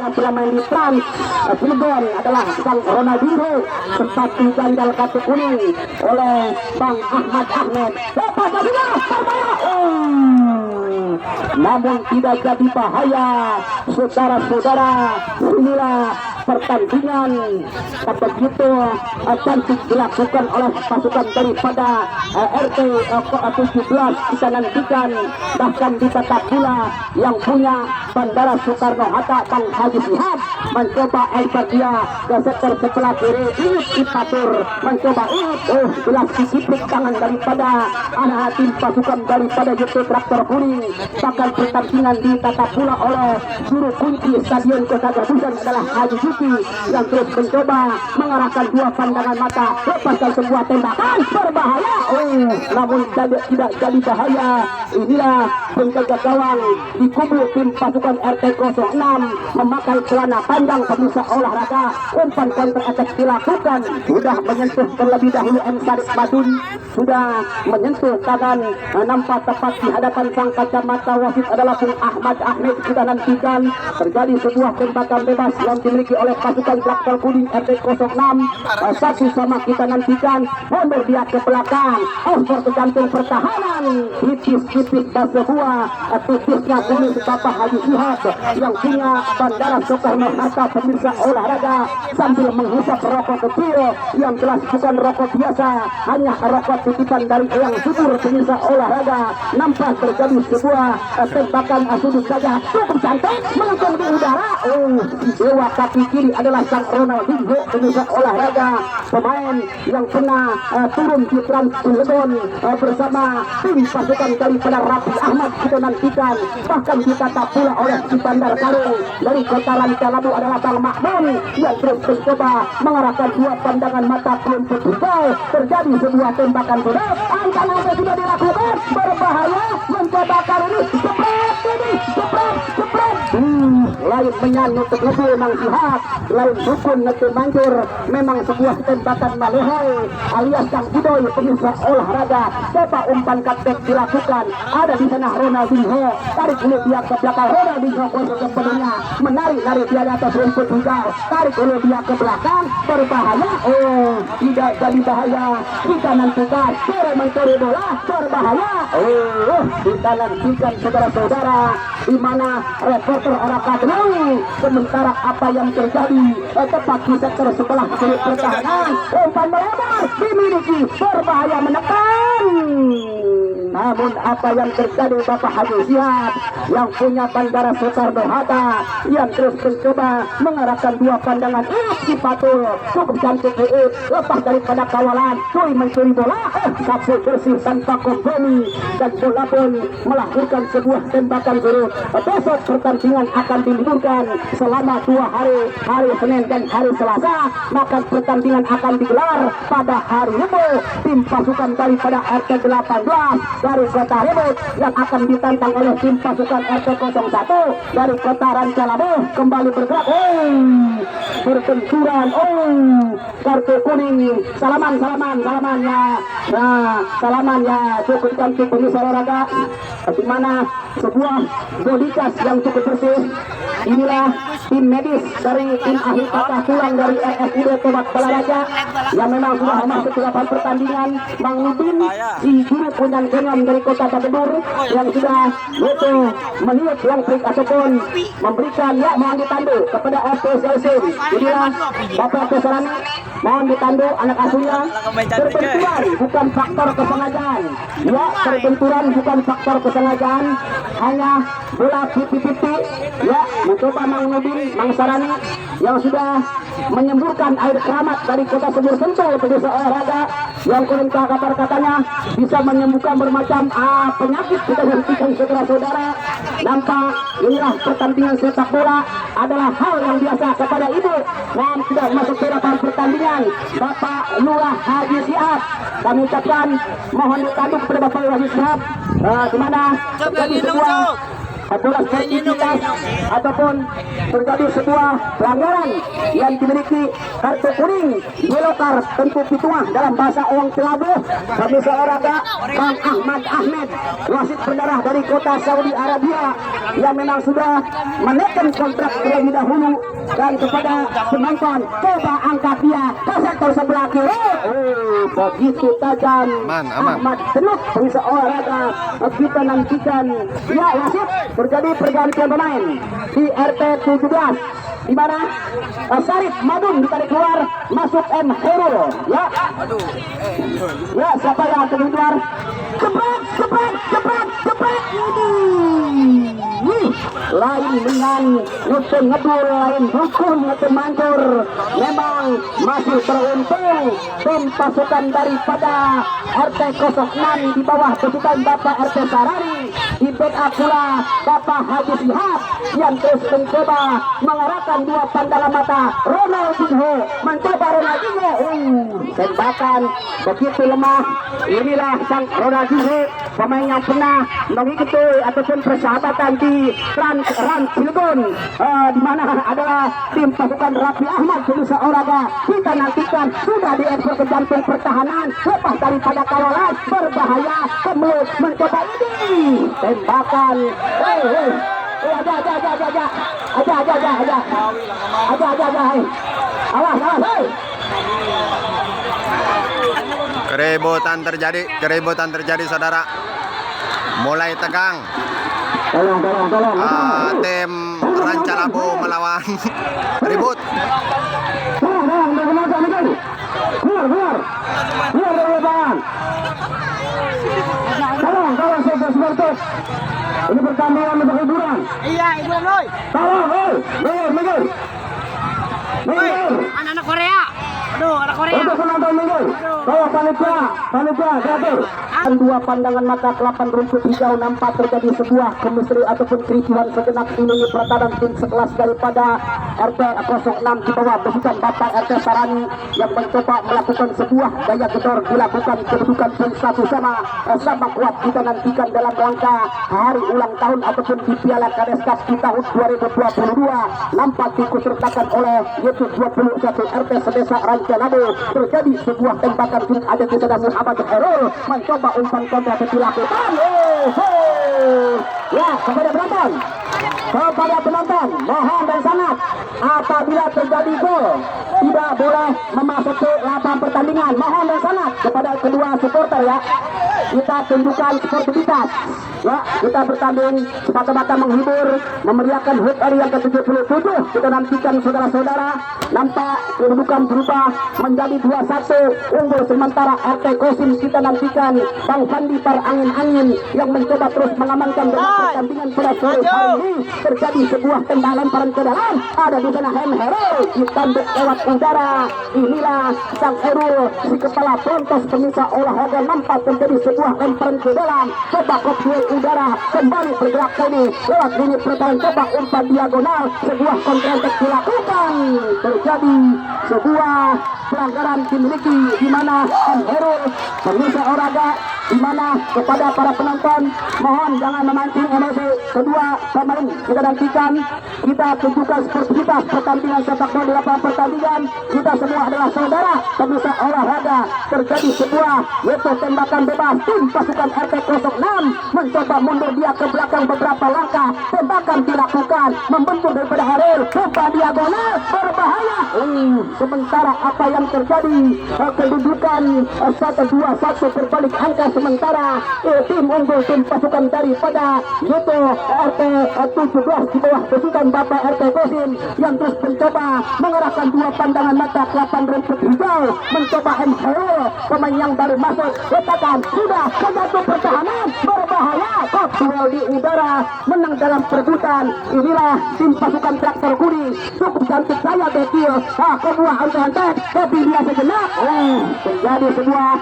yang telah main di Trans Cilegon adalah Bang Ronaldinho, sempat diganjal kartu kuning oleh Bang Ahmad Ahmed. Lepas saja, namun tidak jadi bahaya, saudara-saudara. Inilah pertandingan begitu cantik dilakukan oleh pasukan daripada RT 17. Kita nantikan bahkan ditata pula yang punya Bandara Soekarno-Hatta, Bang Haji Shihab mencoba angkat dia ke sektor sebelah kiri. Ipatur mencoba jelas disiplin tangan daripada anak tim pasukan daripada JT Traktor Kuning. Bahkan pertandingan ditata pula oleh juru kunci Stadion Kota Gadusan adalah Haji Juki yang terus mencoba mengarahkan dua pandangan mata, lepaskan sebuah tembakan berbahaya. Namun tidak jadi bahaya. Inilah penjaga gawang di kubu tim pasukan RT 06 memakai celana panjang pemirsa olahraga. Umpan counter attack dilakukan, sudah menyentuh terlebih dahulu M. Sadik Badun, sudah menyentuh tangan, nampak tepat di hadapan sang kacamata wasit adalah Bung Ahmad Ahmed. Kita nantikan terjadi sebuah tembakan bebas yang dimiliki oleh pasukan Traktor Kuning RT 06. Satu sama kita nantikan, mundur dia ke belakang, effort jantung pertahanan tipis-tipis dan sebuah tipisnya kumis Bapak Haji Shihab yang punya Bandara Soekarno-Hatta pemirsa olahraga sambil menghisap rokok kecil yang jelas bukan rokok biasa, hanya rokok titipan dari Eyang Subur pemirsa olahraga. Nampak terjadi sebuah tembakan sudut saja cukup cantik melengkung di udara. Dewa kaki kiri adalah sang Ronaldinho pemirsa olahraga, pemain yang pernah turun di Trans Cilegon bersama tim pasukan daripada Rafi Ahmad. Kita nantikan bahkan ditata pula oleh si Bandar Karung dari Kota Lancalabu adalah Bang Makmun yang terus mencoba mengarahkan dua pandangan mata kelompok Bukal. Terjadi sebuah tembakan berat, angka sudah dilakukan berbahaya, mencoba kali ini jepret lain menyanu untuk lebih Mang Shihab, lain dukun nanti manjur. Memang sebuah tembakan malehoi alias sang Budoy pemirsa olahraga. Coba umpan cutback dilakukan, ada di sana Ronaldinho, tarik dulu dia ke belakang. Ronaldinho kuasa kepalanya menarik dia di atas rumput hijau, tarik dulu dia ke belakang, berbahaya. Tidak jadi bahaya. Kita nantikan sore mencuri bola berbahaya. Kita nantikan saudara-saudara di mana reporter arah Kadrung. Sementara apa yang terjadi tepat di sektor sebelah kiri pertahanan, umpan melebar dimiliki, berbahaya menekan. Namun apa yang terjadi Bapak Haji Shihab yang punya Bandara Soekarno-Hatta yang terus mencoba mengarahkan dua pandangan Ipatul cukup cantik lepas daripada kawalan, mencuri bola sapu bersih tanpa kompromi dan bola pun melahirkan sebuah tembakan surut. Besok pertandingan akan diliburkan selama 2 hari, hari Senin dan hari Selasa. Maka pertandingan akan digelar pada hari Rabu. Tim pasukan daripada RT 18 dari Kota Ribut yang akan ditantang oleh tim pasukan RT 01 dari Kota Rancalabu kembali bergerak. Berbenturan. Kartu kuning. Salaman ya cukup cantik pemirsa olahraga, di mana sebuah bodikas yang cukup bersih. Inilah tim medis dari tim ahli patah tulang dari RSUD Tobat Balaraja yang memang sudah masuk ke lapangan pertandingan. Bang Udin si juru kunjang dari Kota Babedur yang sudah meniup yang trik ataupun memberikan mohon ditandu kepada FPSLC. Inilah Bapak Pesarani, mohon ditandu anak asuhnya. Berbenturan bukan faktor kesengajaan, berbenturan bukan faktor kesengajaan, hanya bola pipi-pipi. Mencoba Mang Nudin, Mang Sarani yang sudah menyemburkan air keramat dari Kota Sumur Sentul pemirsa olahraga yang konon kata-katanya bisa menyembuhkan bermacam penyakit. Kita hentikan saudara-saudara. Nampak inilah pertandingan sepak bola adalah hal yang biasa kepada ibu yang sudah masuk ke lapangan pertandingan. Bapak Lurah Haji Shihab, kami ucapkan mohon ditandu kepada Bapak Lurah Haji Shihab, di mana terjadi sebuah bola sportivitas ataupun terjadi sebuah pelanggaran yang dimiliki kartu kuning, yellow card, tentu pituah dalam bahasa orang Telabu. Pemirsa olahraga Bang Ahmad, wasit berdarah dari kota Saudi Arabia yang memang sudah menekan kontrak terlebih dahulu. Dan kepada penonton, coba angkat dia ke sektor sebelah kiri. Begitu tajam Ahmad Tenuk. Pemirsa olahraga kita nantikan ya wasit terjadi pergantian pemain di RT 17 di mana Sarif Madun ditarik keluar, masuk M Herul ya. Ya, siapa yang akan keluar? Cepat lain dengan Nutun Ngedul, lain Rukun Nutun Mantur. Memang masih beruntung tim pasukan daripada RT 06 di bawah pasukan Bapak RT Sarari, di backup pula Bapak Haji Sihab yang terus mencoba mengarahkan dua pandangan mata. Ronaldinho mencoba Ronaldinho, tembakan begitu lemah. Inilah sang Ronaldinho, pemain yang pernah mengikuti ataupun persahabatan di Rans Cilegon, di mana adalah tim pasukan Raffi Ahmad. Pemirsa olahraga kita nantikan sudah diekspor ke jantung pertahanan, lepas daripada kawalan berbahaya. Kemudian mencoba ini tembakan. Awas. Keributan terjadi saudara. Mulai tegang. Tolong. Tim Rancalabu melawan ribut. Keluar dari lapangan. Tolong supporter. Ini pertandingan untuk hiburan. Iya, hiburan loh. Tolong, Miguel. Anak-anak Korea. Aduh, anak Korea. Untuk penonton Miguel. Tolong panitia, diatur. Dua pandangan mata kelapan rumput hijau nampak terjadi sebuah kemisteri ataupun kericuhan sejenak. Ini pertahanan tim sekelas daripada RT 06 di bawah pasukan Bapak RT Sarani yang mencoba melakukan sebuah daya gedor dilakukan kedudukan tim satu sama kuat. Kita nantikan dalam rangka hari ulang tahun ataupun di Piala Kades Cup di tahun 2022 nampak diikutsertakan oleh Yesus 21 RT Sedesa Rancalabu. Terjadi sebuah tembakan tim ada di sana Muhammad Herul mencoba umpan kontra dilakukan. Ya, kepada penonton mohon dan sangat apabila terjadi gol tidak boleh memasuki lapangan pertandingan. Mohon dan sangat kepada kedua supporter ya, kita tunjukkan sportivitas ya, kita bertanding semata-mata menghibur, memeriahkan HUT RI yang ke-77. Kita nantikan saudara-saudara, nampak kedudukan berubah menjadi 2-1 unggul sementara RT Kosim. Kita nantikan Bang Fandi Parangin-angin yang mencoba terus mengamankan dalam pertandingan pada sore hari ini. Terjadi sebuah tembak lemparan ke dalam, ada di sana Hem Herul ditanduk lewat udara. Inilah sang Herul, si kepala Pontos. Pemirsa olahraga nampak terjadi sebuah lemparan ke dalam, coba kopil udara kembali bergerak ini lewat lini pertahanan, coba umpan diagonal, sebuah kontratak dilakukan. Terjadi sebuah pelanggaran dimiliki di mana Hem Herul. Pemirsa olahraga di mana kepada para penonton mohon jangan memancing emosi kedua pemain. Kita nantikan, kita tunjukkan sportivitas pertandingan sepak bola di lapangan pertandingan. Kita semua adalah saudara. Pemirsa olahraga terjadi sebuah yaitu tembakan bebas. Tim pasukan RT 06 mencoba mundur dia ke belakang beberapa langkah. Tembakan dilakukan membentur daripada Herul, coba diagonal berbahaya. Sementara apa yang terjadi, kedudukan 1-2-1 berbalik angka. Sementara tim unggul tim pasukan daripada yaitu RT 17 di bawah pasukan Bapak RT Kosim yang terus mencoba mengarahkan dua pandangan mata kelapan rumput hijau, mencoba M Herul, pemain yang baru masuk, letakkan sudah ke jantung pertahanan berbahaya. Kopsuel di udara menang dalam perebutan. Inilah tim pasukan traktor kuning, cukup cantik saya Bekil. Kedua antek tapi dia sejenak terjadi sebuah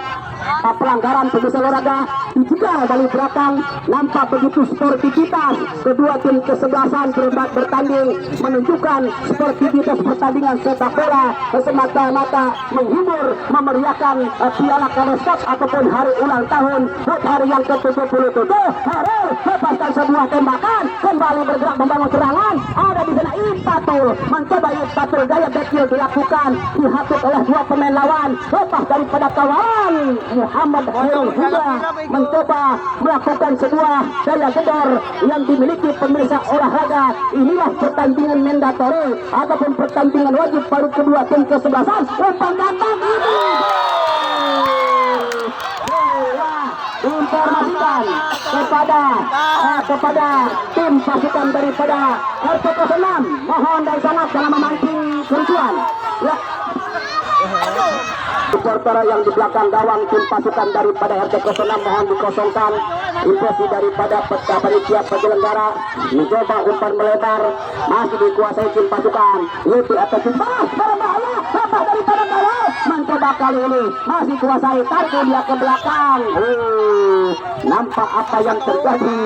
pelanggaran pemirsa olahraga juga dari belakang nampak begitu sportivitas kedua tim kesebelasan bertanding menunjukkan sportivitas pertandingan sepak bola semata-mata menghibur memeriahkan piala Kales Cup ataupun hari ulang tahun hari yang ke-77. Harus lepaskan sebuah tembakan kembali bergerak membangun serangan ada di sana Ipatul mencoba Ipatul gaya bekil dilakukan dihatut oleh dua pemain lawan lepas daripada kawan Muhammad Khairul Huda mencoba melakukan sebuah gaya gedor yang dimiliki pemirsa olahraga. Inilah pertandingan mandatory ataupun pertandingan wajib baru kedua tim kesebelasan umpan datang ini informasikan kepada tim pasukan daripada RT 06 mohon dari sana dalam memancing kericuan ya. Supporter yang di belakang gawang tim pasukan daripada RT 06 mohon dikosongkan. Impresi daripada panitia penyelenggara mencoba umpan melebar masih dikuasai tim pasukan itu atas berbahaya lepas daripada gawang mencoba kali ini masih kuasai tarik dia ke belakang. Nampak apa yang terjadi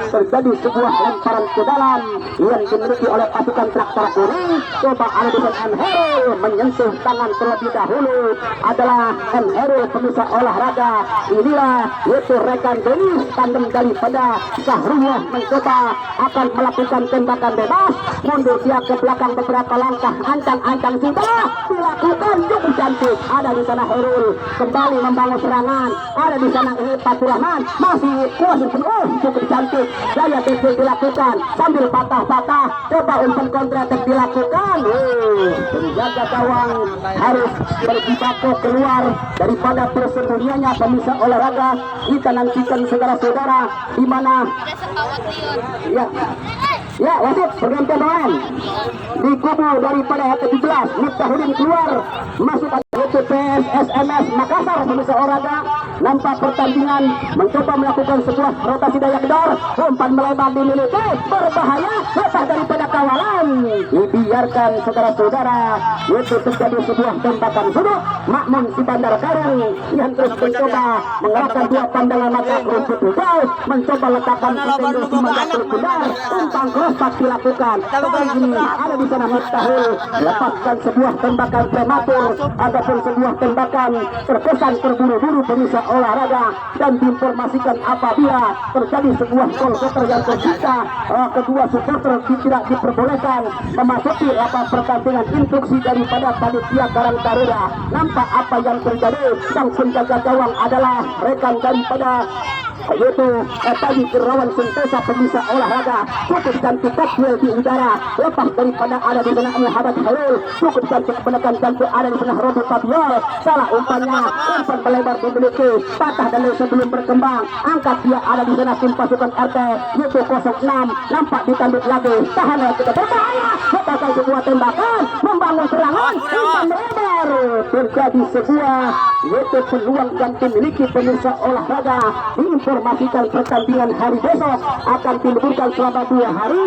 terjadi sebuah lemparan ke dalam yang dimiliki oleh pasukan traktor kuning. Coba Alison M. Herul menyentuh tangan terlebih dahulu adalah M. Herul pemirsa olahraga. Inilah yaitu rekan Denis tandem daripada Sahrullah mencoba akan melakukan tembakan bebas mundur dia ke belakang beberapa langkah ancang-ancang sudah dilakukan cukup cantik ada di sana Herul kembali membangun serangan ada di sana Fatur Rahman masih kuasa penuh cukup cantik gaya bekil dilakukan sambil patah-patah coba umpan kontra dilakukan penjaga gawang harus berjibaku keluar daripada persembunyiannya pemirsa olahraga. Kita nantikan saudara-saudara di mana ya wasit pergantian pemain di kubu daripada ke-17 Miftahudin keluar masuk ke PSSMS Makassar pemirsa olahraga. Nampak pertandingan mencoba melakukan sebuah rotasi daya gedor umpan melebar dimiliki berbahaya lepas daripada kawalan dibiarkan saudara-saudara itu terjadi sebuah tembakan sudut. Makmun si Bandar Karung yang terus mencoba mengerahkan dua pandangan mata rumput hijau mencoba letakkan ketendul di mata benar umpan crosspass dilakukan kali ini ada di sana Miftahul lepaskan sebuah tembakan prematur ataupun sebuah tembakan terkesan terburu-buru pemirsa olahraga dan diinformasikan apabila terjadi sebuah gol kotor yang tersisa kedua supporter tidak diperbolehkan memasuki lapangan pertandingan. Instruksi daripada panitia Karang Taruna nampak apa yang terjadi. Sang penjaga gawang adalah rekan daripada yaitu tadi Irawan Sentosa pemirsa olahraga cukup cantik kecil di udara lepas daripada ada di sana Muhammad Khairul cukup cantik menekan cantik ada di sana Robert Fabiol salah umpannya umpan melebar dimiliki patah dan sebelum berkembang angkat dia ada di sana tim pasukan RT yaitu 06 nampak ditanduk lagi tahan kita berbahaya sebagai sebuah tembakan membangun serangan umpan melebar terjadi sebuah yaitu peluang yang dimiliki pemirsa olahraga. Informasikan pertandingan hari besok akan diliburkan selama 2 hari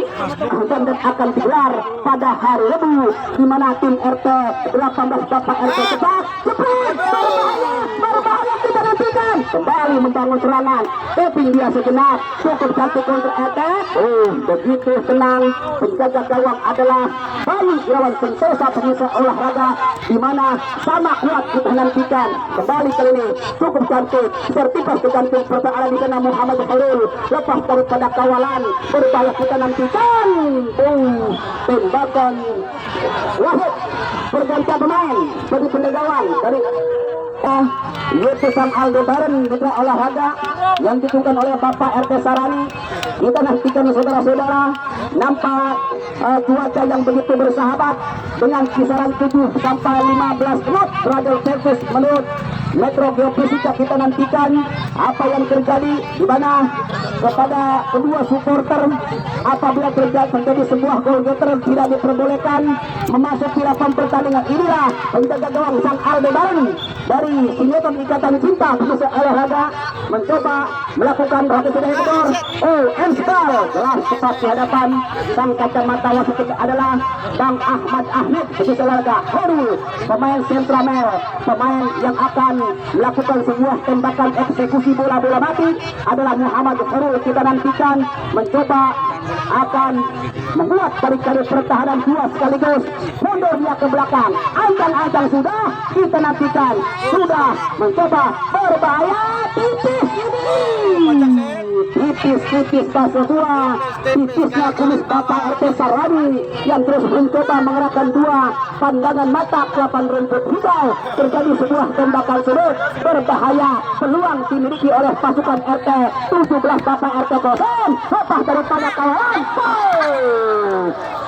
dan akan digelar pada hari Rabu di mana tim RT 18 Bapak RT cepat berbahaya kita nantikan kembali membangun serangan keping dia sejenak cukup cantik untuk RT begitu tenang penjaga gawang adalah Bayu Irawan Sentosa pemirsa olahraga di mana sama kuat kita nantikan kembali kali ini cukup cantik sertifikat kecantik pertahanan di sana Muhammad Khairul lepas daripada kawalan berbahaya kita nantikan tembakan Wahid pergantian pemain bagi pendegawang dari yaitu Sang Aldebaran mitra olahraga yang ditukan oleh Bapak RT Sarani. Kita nantikan saudara-saudara nampak cuaca yang begitu bersahabat dengan kisaran 7 sampai 15 knot radial service menurut Metro Geofisika kita nantikan apa yang terjadi di mana kepada kedua supporter apabila terjadi menjadi sebuah gol getter tidak diperbolehkan memasuki lapangan pertandingan. Inilah penjaga gawang sang Aldebaran dari Singleton Ikatan Cinta Pemirsa Olahraga mencoba melakukan roket dari ekor. Oh, Enstal telah tepat di hadapan sang kacamata wasit adalah Bang Ahmad Ahmed Pemirsa Olahraga. Horul pemain Centramel, pemain yang akan melakukan sebuah tembakan eksekusi bola-bola mati adalah Muhammad Horul. Kita nantikan mencoba akan membuat barikade pertahanan dua sekaligus mundur dia ke belakang. Ancang-ancang sudah kita nantikan sudah mencoba berbahaya tipis ini. Tipis Baso dua, tipisnya kumis Bapak RT Sarwani yang terus mencoba mengerahkan dua pandangan mata ke lapangan rumput hijau. Terjadi sebuah tembakan sudut berbahaya, peluang dimiliki oleh pasukan RT 17 Bapak RT Kosong. Lepas daripada kawan,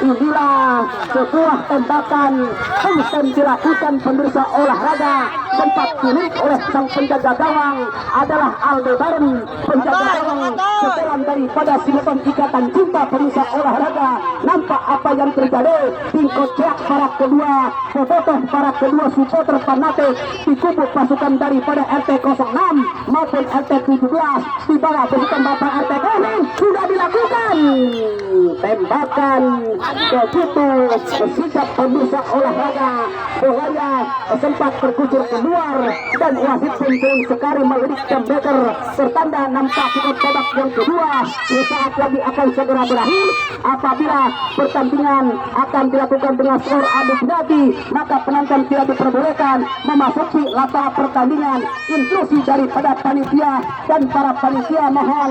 inilah sebuah tembakan yang dilakukan pemirsa olahraga. Sempat dimiliki oleh sang penjaga gawang adalah Aldebaran, penjaga gawang setelan daripada Singleton Ikatan Cinta Pemirsa Olahraga. Nampak apa yang terjadi, tingkocek para kedua bobotoh, para kedua supporter fanatik di kubu pasukan daripada RT 06 maupun RT 17 di bawah pasukan Bapak RT Kohling sudah dilakukan tembakan begitu bersikap pemirsa olahraga. Bolanya sempat terkucur keluar dan wasit penting sekali melirik jambreaker tertanda nampak kita babak yang kedua saat lagi akan segera berakhir. Apabila pertandingan akan dilakukan dengan skor adu penalti, maka penonton tidak diperbolehkan memasuki lapangan pertandingan. Instruksi daripada panitia dan para panitia mohon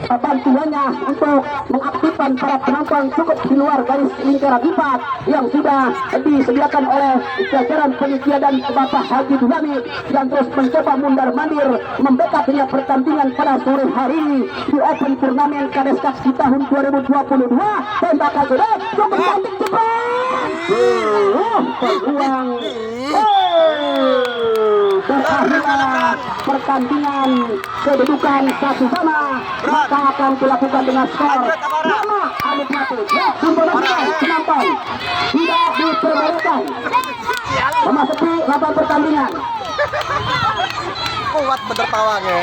bantuannya untuk mengaktifkan para penonton cukup di luar garis lingkaran 4 yang sudah disediakan oleh jajaran panitia dan Bapak Haji Dulami yang terus mencoba mundar-mandir membekapnya pertandingan pada sore hari ini di Open Turnamen Kades Cup di tahun 2022. Tembakan sudah cukup cantik cepat peluang berakhirnya pertandingan kedudukan 1-1, maka akan dilakukan dengan skor nama Anikmati penonton tidak diperbolehkan memasuki lapangan pertandingan. Kuat bener pawangnya.